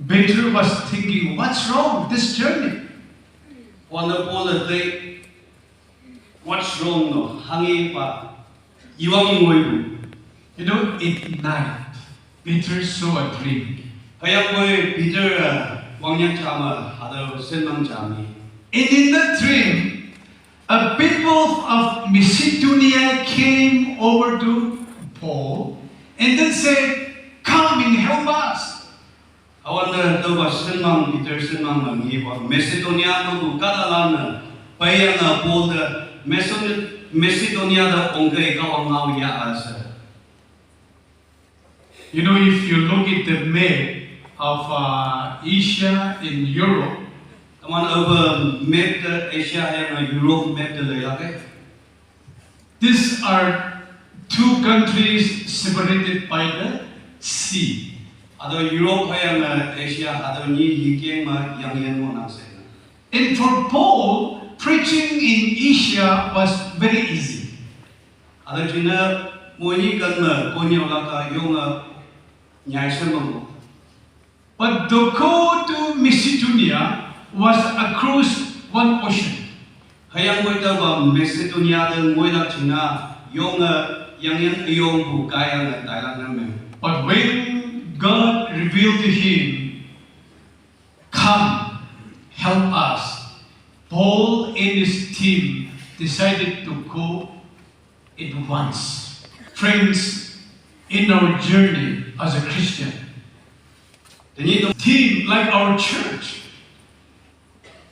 Peter was thinking, what's wrong with this journey? What's wrong no? Hangi pa iwang ngoy. You know, at night, Peter saw a dream. Kaya boy Peter wangyan chama hada senang chami. And in that dream, a people of Macedonia came over to Paul and then said, come and help us. Awan daw ba senang Peter senang ngi ba Macedonia no kadalan payang Paul Macedonia da ongkai kawang ngawiya asa. You know, if you look at the map of Asia and Europe, Taman over map the Asia and Europe map the layake. These are two countries separated by the sea. Ado Europe and Asia ado ni yiking ma yang mo nang se. And for Paul, preaching in Asia was very easy. Ado jina mo ni kan ma konyo laka yung nyai sen mo. But to go to Macedonia was across one ocean. Hayang mo ito ba Macedonia ng mo na china yung yang yung bukay ang Thailand namin. But when God revealed to him, come, help us, Paul and his team decided to go at once. Friends, in our journey as a Christian, the team like our church,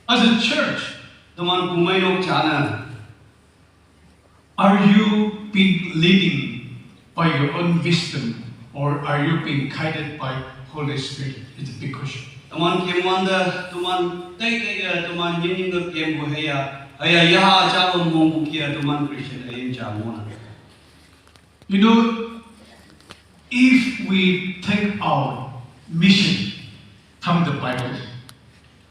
as a church, Taman kumainong chana. Are you being leading by your own wisdom, or are you being guided by Holy Spirit? It's a big question. Taman kimwanda tuman tay tuman ying ng kem buhaya aya yaha chawon mong bukia tuman Christian ayin chamona. You know, if we take our mission from the Bible,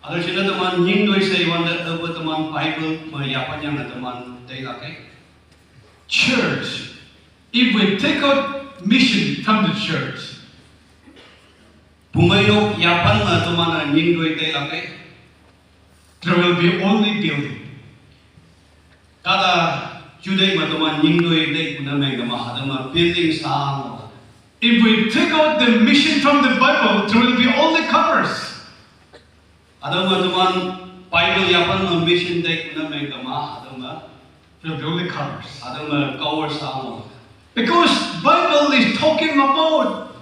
Ado sila teman ying doi say wanda abo teman Bible mayapan yang teman tay laki. Church, if we take out mission from the church, Bumayok yapan ma teman ying doi tay laki. there will be only building. Kada judai ma teman ying doi tay kuna may gamahadama building sang. If we take out the mission from the Bible, there will be only covers. Ado ma teman Bible yapan ma mission tay kuna may gamahadama There will be only covers. ado ma cover sang. Because Bible is talking about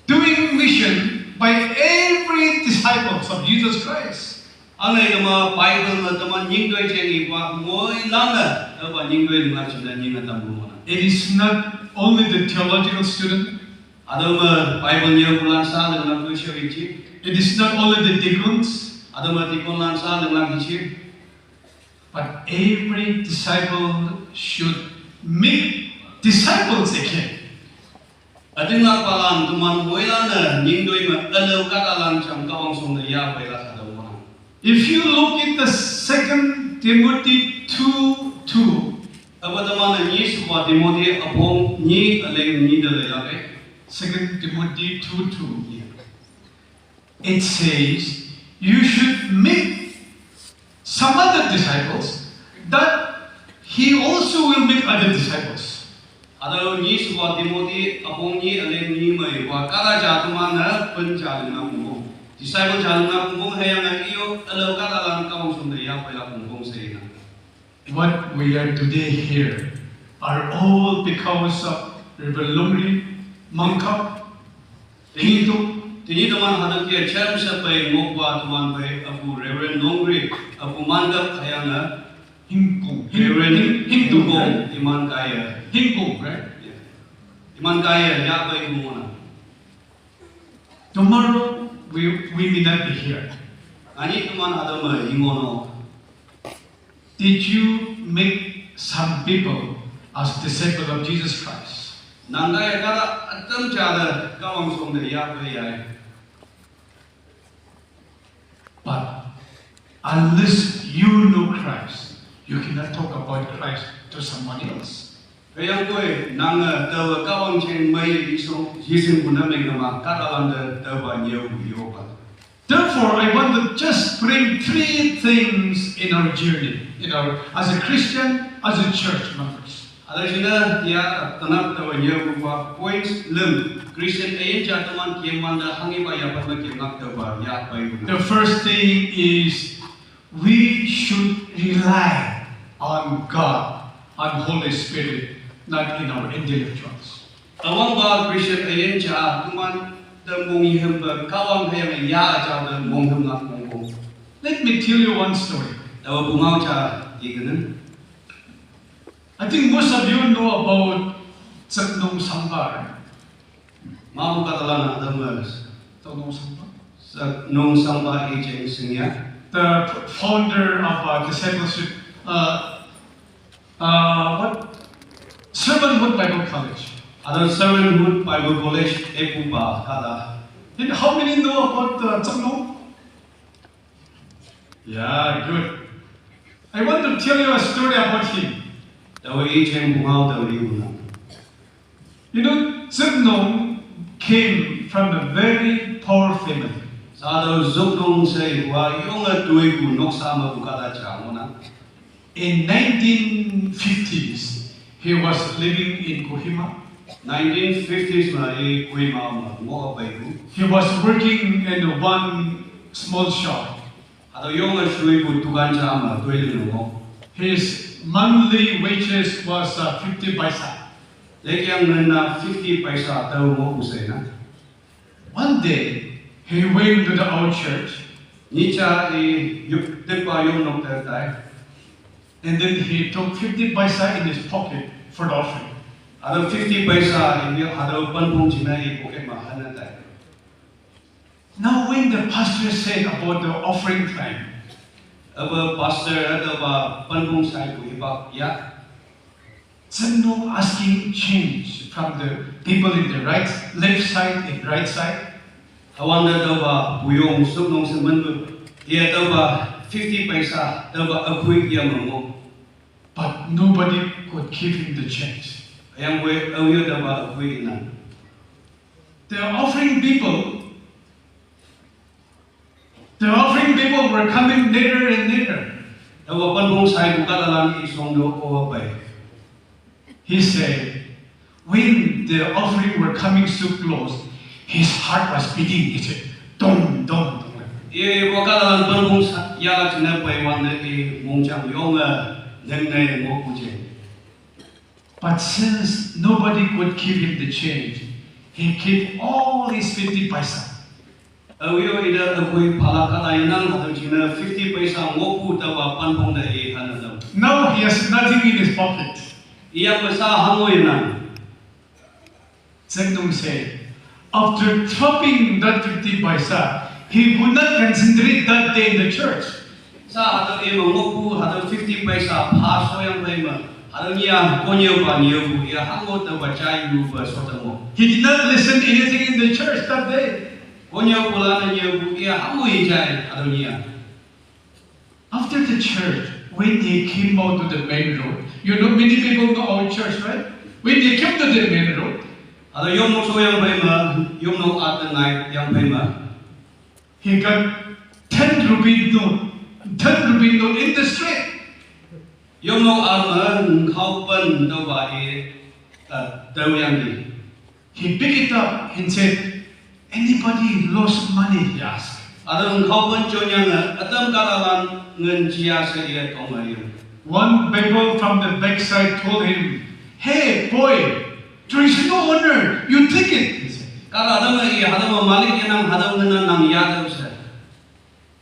doing mission by every disciples of Jesus Christ. Anay ma Bible ma teman ying doi jengi pa moy langa aba ying doi nga chuna ying atambu mo. It is not only the theological student. Ado ma Bible niya bulan sa dengan kusyo ichi. It is not only the deacons. Ado ma tikon lan sa dengan ichi. But every disciple should make disciples again. Ading nga palan tuman moy langa ying doi ma alo kakalan cham kawang song na ya pa ila sa daw. If you look at the 2 Timothy 2:2, Aba teman ni supa Timothy apong ni aleng ni dalay laki. 2 Timothy 2:2, it says, you should make some other disciples, that he also will make other disciples. Ado ni supa Timothy apong ni aleng ni may wa kala jatuman na penjalan na mo. Disciple jalan na mo hayang iyo alo kala lang kawang sundaya pa ila kung sa ina. What we are today here are all because of Rev. Mangkap, Hindu. Tini teman hadap kia cerm sampai ngokwa teman bay apu Reverend Nongri apu mandap hayang na Hindu. Hindu kong iman kaya. Hindu, right? Iman kaya ya bay kumuna. Tomorrow we may not be here. Ani teman hadap ma ingono. Did you make some people as disciples of Jesus Christ? Nandaya kada atam jada kawang sundaya bay ay. But unless you know Christ, you cannot talk about Christ to someone else. Kaya ko nang tawa kawang chen may hisin ko na may nama katalan tawa niyo yo pa. Therefore, I want to just bring three things in our journey, as a Christian, as a church members. Ada sina dia tanap tawa niyo ko points lem Christian ayen cha taman kiemanda hangi ba ya pa kiemnak tawa ya pai. The first thing is we should rely on God, on Holy Spirit, not in our intellectuals. Awang ba Christian ayen cha taman mong hamba kawang hayang ya cha mong hamba mong. Let me tell you one story. Tawa bungaw cha iganan. I think most of you know about Church Mon Town Sunday. Mau katalan adam Church Mon Town Sunday. sa nung samba agent sinya. The founder of Discipleship, Servanthood Bible College. Ada Servanthood Bible College epupa kada. And how many know about Church Mon? Yeah, good. I want to tell you a story about him. Tawa agent bungaw tawa yuna. You know, Church Mon came from a very poor family. Sa daw zugdong sa iwa yung tuwi ko noksama bukada cha muna. In 1950s, he was living in Kohima. 1950s na Kohima mo bay ko. He was working in one small shop. Ada yung tuwi ko tugan cha ma tuwi mo. His monthly wages was 50 paisa. Lekyang na 50 paisa taw mo usay na. One day, he went to our church. Nicha yuk pa yung nokter tay. And then he took 50 paisa in his pocket for the offering. Ada 50 paisa hindi ada panpong china pocket mahana tay. Now when the pastor said about the offering time, Aba pastor ada ba panpong sai ko ibak ya. Church Mon asking change from the people in the left side and right side. Awanda daw ba buyong subnong sa mandu. Iya daw ba 50 paisa daw ba apuy iya mo. But nobody could give him the change. Ayang we awyo daw ba apuy na. The offering people were coming nearer and nearer. Daw ba panpong sai ko kalalang isong do o bay. He said, when the offering were coming so close, his heart was beating. He said, dong, dong, dong. Wakalan panpong ya china bay wanda mongchang yung nengnay mo kuje. But since nobody could give him the change, he kept all his 50 paisa. Awyo ida apuy palakala inang hado china 50 paisa mo pu daw panpong da hanadaw. Now he has nothing in his pocket. Iya pesa hangoy na. Church Mon said, after dropping that 50 paisa, he would not concentrate that day in the church. Sa hado mo pu hado 50 paisa paso yang bay ma. Hado niya konyo ba niyo bu iya hango daw ba chay yu ba sota mo. He did not listen anything in the church that day. Konyo pula na niyo bu iya hangoy chay hado niya. After the church, when he came out to the main road, you know many people know our church, right? When he came to the main road, Ada yung no so yang bay ma, yung no at night yang bay ma. he got 10 rupee note in the street. Yung no at ma khao pen daw ba daw yang di. He picked it up and said, anybody lost money? He asked. Ada ng khao pen chonyang atam karalan ngen chia sa iya tong ayo. One beggar from the backside told him, hey boy, there is no owner, you take it. He said. Kala ada iya hada malik yang hada nang ya daw sa.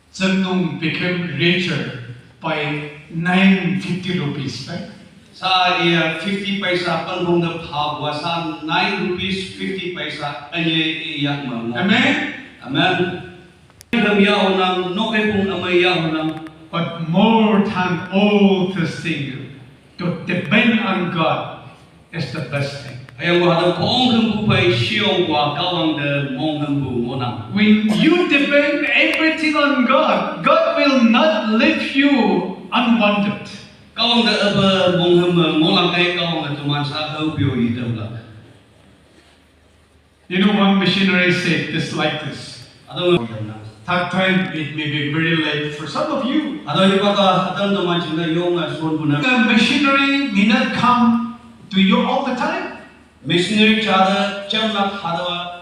Church Mon became richer by 950 rupees, right? Sa iya 50 paisa panpong da phawa sa 9 rupees 50 paisa anye iya ma. Amen? Amen. Kamiya onang no kay pong amaya onang. But more than all this thing, to depend on God is the best thing. Ayang wala kong hempupay siyong wa kawang de mong hempu monang. When you depend everything on God, God will not leave you unwanted. Kau ang apa bung mo lang kay kau ang tuman sa kau pio ito lang. You know, one missionary said this like this. Adong That time it may be very late for some of you. adong iba ka adong tuman sila yung son bunak. The missionary may not come to you all the time. Missionary chada cham nak hadawa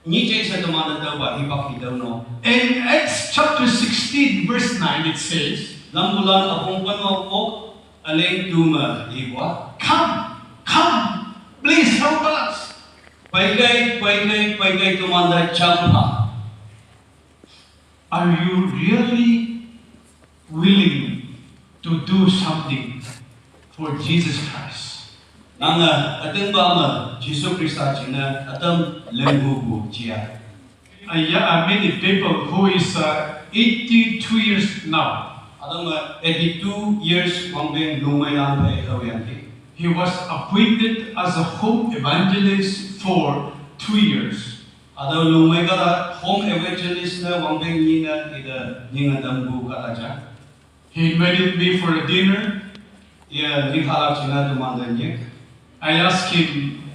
ni jay sa tuman na daw ba ipak daw no. In Acts chapter 16 verse 9 it says, Lam bulan akong panwapok aleng tuma iwa. come, please help us. Paigay tumanda champa. Are you really willing to do something for Jesus Christ? Nanga ating ba ma Jesus Krista china atam lembubu chia. Many people who is 82 years now. Atam 82 years wambeng lumay lang kay kawiyanti. He was appointed as a home evangelist for 2 years. Atam lumay ka home evangelist na wambeng ninga ida ninga dambu karaja. He invited me for a dinner. Ia nikhalak china tumanda niya. I asked him,